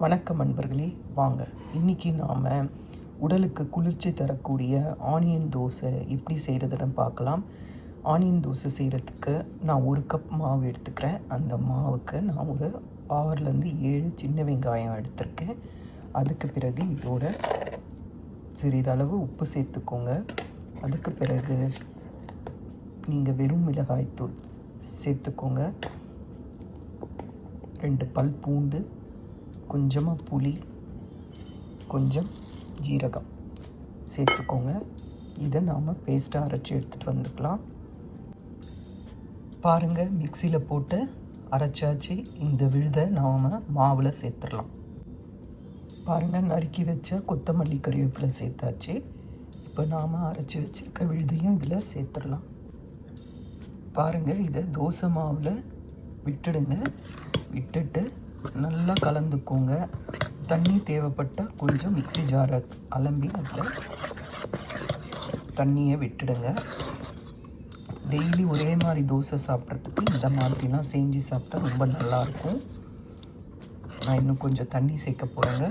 வணக்கம் நண்பர்களே, வாங்க இன்றைக்கி நாம் உடலுக்கு குளிர்ச்சி தரக்கூடிய ஆனியன் தோசை எப்படி செய்கிறதுன்னு பார்க்கலாம். ஆனியன் தோசை செய்கிறதுக்கு நான் 1 கப் மாவு எடுத்துக்கிறேன். அந்த மாவுக்கு நான் ஒரு 6லேருந்து 7 சின்ன வெங்காயம் எடுத்திருக்கேன். அதுக்கு பிறகு இதோட சிறிதளவு உப்பு சேர்த்துக்கோங்க. அதுக்கு பிறகு நீங்கள் வெறும் மிளகாய்த்தூள் சேர்த்துக்கோங்க. 2 பல் பூண்டு, கொஞ்சமாக புளி, கொஞ்சம் ஜீரகம் சேர்த்துக்கோங்க. இதை நாம் பேஸ்ட்டாக அரைச்சி எடுத்துகிட்டு வந்துக்கலாம். பாருங்கள், மிக்சியில் போட்டு அரைச்சாச்சு. இந்த விழுதை நாம் மாவில் சேர்த்துடலாம். பாருங்கள், நறுக்கி வச்ச கொத்தமல்லி கறிவேப்பிலை சேர்த்தாச்சு. இப்போ நாம் அரைச்சி வச்சுருக்க விழுதையும் இதில் சேர்த்துடலாம். பாருங்கள், இதை தோசை மாவில் விட்டுடுங்க. விட்டுட்டு நல்லா கலந்துக்கோங்க. தண்ணி தேவைப்பட்டால் கொஞ்சம் மிக்ஸி ஜாரை அலம்பி அதில் தண்ணியை விட்டுடுங்க. டெய்லி ஒரே மாதிரி தோசை சாப்பிட்றதுக்கு இந்த மாதிரிலாம் செஞ்சு சாப்பிட்டா ரொம்ப நல்லாயிருக்கும். நான் இன்னும் கொஞ்சம் தண்ணி சேர்க்க போகிறேங்க.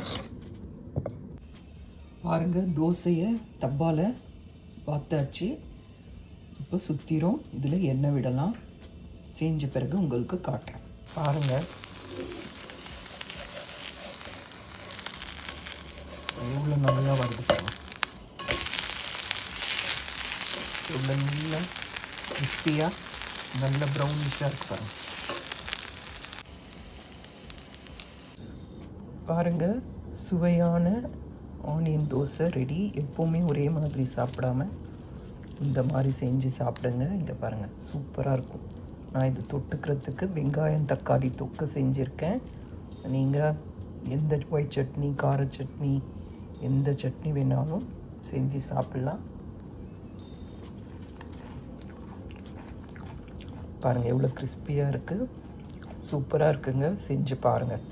பாருங்கள், தோசையை தப்பால் வாத்தாச்சு. இப்போ சுற்றிரும். இதில் எண்ணெய் விடலாம். செஞ்ச பிறகு உங்களுக்கு காட்டுறேன். பாருங்கள், எவ்வளோ நல்லா வருது பாருங்கள். எவ்வளோ நல்லா கிறிஸ்பியாக நல்ல ப்ரௌனிஷாக இருக்கு பாருங்கள். பாருங்கள், சுவையான ஆனியன் தோசை ரெடி. எப்போவுமே ஒரே மாதிரி சாப்பிடாம இந்த மாதிரி செஞ்சு சாப்பிடுங்க. இங்கே பாருங்கள், சூப்பராக இருக்கும். நான் இது தொட்டுக்கிறதுக்கு வெங்காயம் தக்காளி தொக்கு செஞ்சுருக்கேன். நீங்கள் எந்த ஒயிட் சட்னி, கார சட்னி, எந்த சட்னி வேணாலும் செஞ்சு சாப்பிட்லாம். பாருங்கள், எவ்வளோ கிறிஸ்பியாக இருக்குது. சூப்பராக இருக்குங்க. செஞ்சு பாருங்கள்.